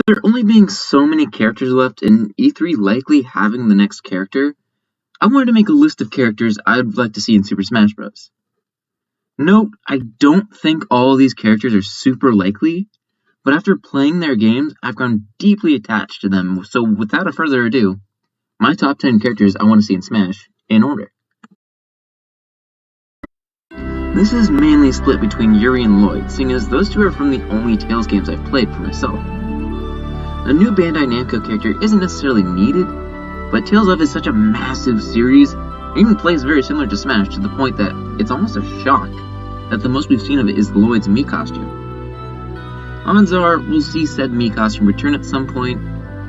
there only being so many characters left and E3 likely having the next character, I wanted to make a list of characters I'd like to see in Super Smash Bros. Note, I don't think all of these characters are super likely, but after playing their games, I've grown deeply attached to them, so without further ado, my top 10 characters I want to see in Smash, in order. This is mainly split between Yuri and Lloyd, seeing as those two are from the only Tales games I've played for myself. A new Bandai Namco character isn't necessarily needed, but Tales of is such a massive series, it even plays very similar to Smash to the point that it's almost a shock that the most we've seen of it is Lloyd's Mii costume. Odds are we'll see said Mii costume return at some point,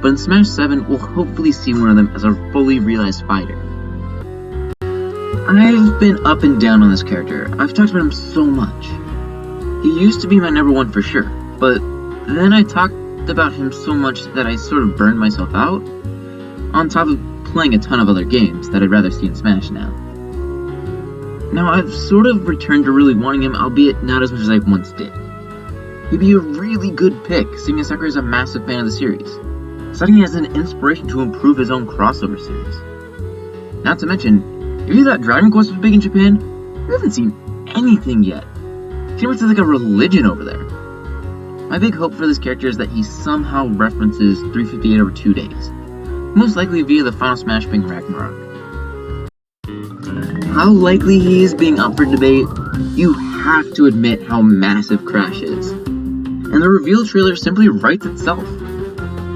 but in Smash 7 we'll hopefully see one of them as a fully realized fighter. I've been up and down on this character. I've talked about him so much. He used to be my number one for sure, but then I talked about him so much that I sort of burned myself out, on top of playing a ton of other games that I'd rather see in Smash now. Now I've sort of returned to really wanting him, albeit not as much as I once did. He'd be a really good pick, seeing as Sakurai is a massive fan of the series, citing it as an inspiration to improve his own crossover series. Not to mention, if you thought Dragon Quest was big in Japan, you haven't seen anything yet. He looks like a religion over there. My big hope for this character is that he somehow references 358 over 2 days, most likely via the final Smash being Ragnarok. How likely he is being up for debate, you have to admit how massive Crash is. And the reveal trailer simply writes itself.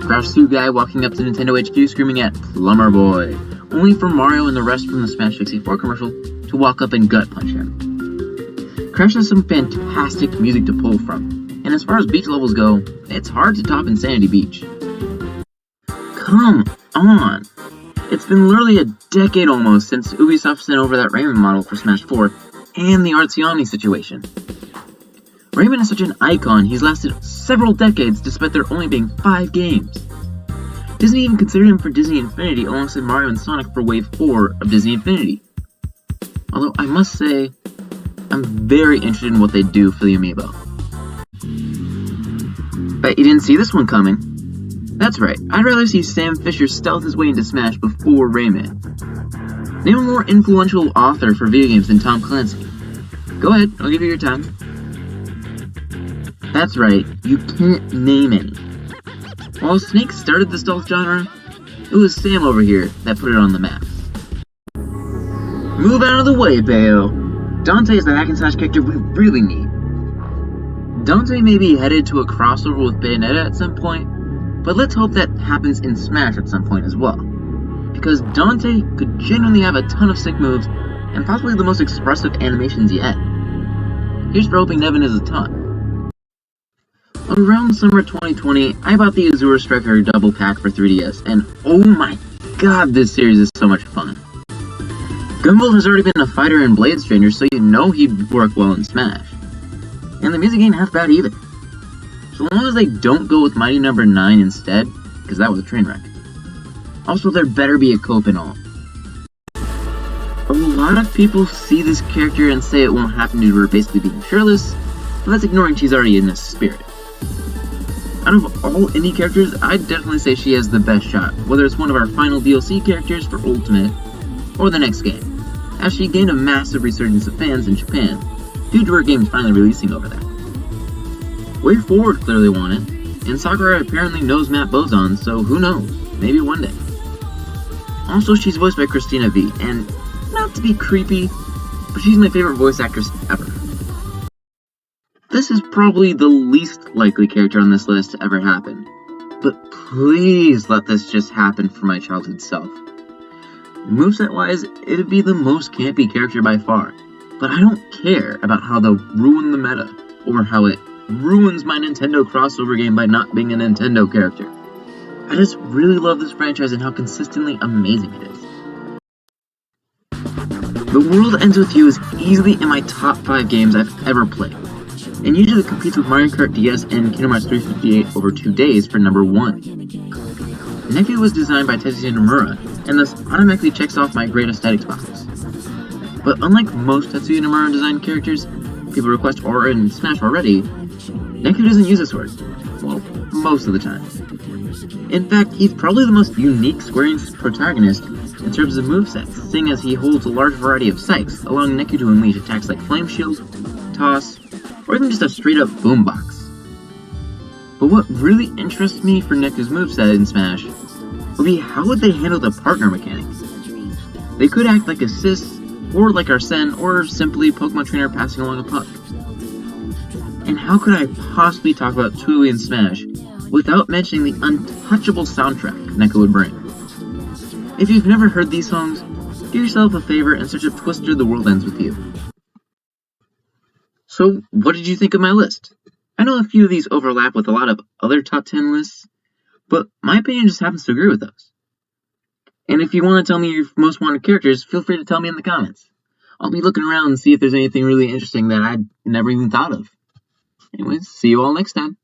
Crash suit guy walking up to Nintendo HQ screaming at Plumber Boy, only for Mario and the rest from the Smash 64 commercial to walk up and gut punch him. Crash has some fantastic music to pull from, and as far as beach levels go, it's hard to top Insanity Beach. Come on! It's been literally a decade almost since Ubisoft sent over that Rayman model for Smash 4, and the Artsy Omni situation. Rayman is such an icon, he's lasted several decades despite there only being 5 games. Disney even considered him for Disney Infinity alongside Mario and Sonic for Wave 4 of Disney Infinity. Although I must say, I'm very interested in what they do for the amiibo. Bet you didn't see this one coming. That's right, I'd rather see Sam Fisher stealth his way into Smash before Rayman. Name a more influential author for video games than Tom Clancy. Go ahead, I'll give you your time. That's right, you can't name any. While Snake started the stealth genre, it was Sam over here that put it on the map. Move out of the way, Bayo. Dante is the hack and slash character we really need. Dante may be headed to a crossover with Bayonetta at some point, but let's hope that happens in Smash at some point as well. Because Dante could genuinely have a ton of sick moves, and possibly the most expressive animations yet. Here's for hoping Nevin is a ton. Around summer 2020, I bought the Azure Striker double pack for 3DS, and oh my god, this series is so much fun. Gumball has already been a fighter in Blade Stranger, so you know he'd work well in Smash. And the music ain't half bad either. So long as they don't go with Mighty Number 9 instead, because that was a train wreck. Also, there better be a cope and all. A lot of people see this character and say it won't happen due to her basically being shirtless, but that's ignoring she's already in this spirit. Out of all indie characters, I'd definitely say she has the best shot, whether it's one of our final DLC characters for Ultimate, or the next game, as she gained a massive resurgence of fans in Japan, due to her games finally releasing over there. Way Forward clearly won it, and Sakurai apparently knows Matt Bozon, so who knows, maybe one day. Also, she's voiced by Christina V, and not to be creepy, but she's my favorite voice actress ever. This is probably the least likely character on this list to ever happen, but please let this just happen for my childhood self. Moveset-wise, it'd be the most campy character by far, but I don't care about how they'll ruin the meta, or how it ruins my Nintendo crossover game by not being a Nintendo character. I just really love this franchise and how consistently amazing it is. The World Ends With You is easily in my top 5 games I've ever played, and usually competes with Mario Kart DS and Kingdom Hearts 358 over 2 days for number 1. Neku was designed by Tetsuya Nomura, and thus automatically checks off my great aesthetics box. But unlike most Tetsuya Nomura designed characters people request or in Smash already, Neku doesn't use a sword. Well, most of the time. In fact, he's probably the most unique Square Enix protagonist in terms of movesets, seeing as he holds a large variety of sights, allowing Neku to unleash attacks like Flame Shield, Toss, or even just a straight-up Boombox. But what really interests me for Neku's moveset in Smash would be how would they handle the partner mechanic? They could act like assists, or like Arsene, or simply Pokemon Trainer passing along a puck. And how could I possibly talk about Tui in Smash without mentioning the untouchable soundtrack Neku would bring? If you've never heard these songs, do yourself a favor and search up Twister The World Ends With You. So, what did you think of my list? I know a few of these overlap with a lot of other top 10 lists, but my opinion just happens to agree with those. And if you want to tell me your most wanted characters, feel free to tell me in the comments. I'll be looking around and see if there's anything really interesting that I'd never even thought of. Anyways, see you all next time.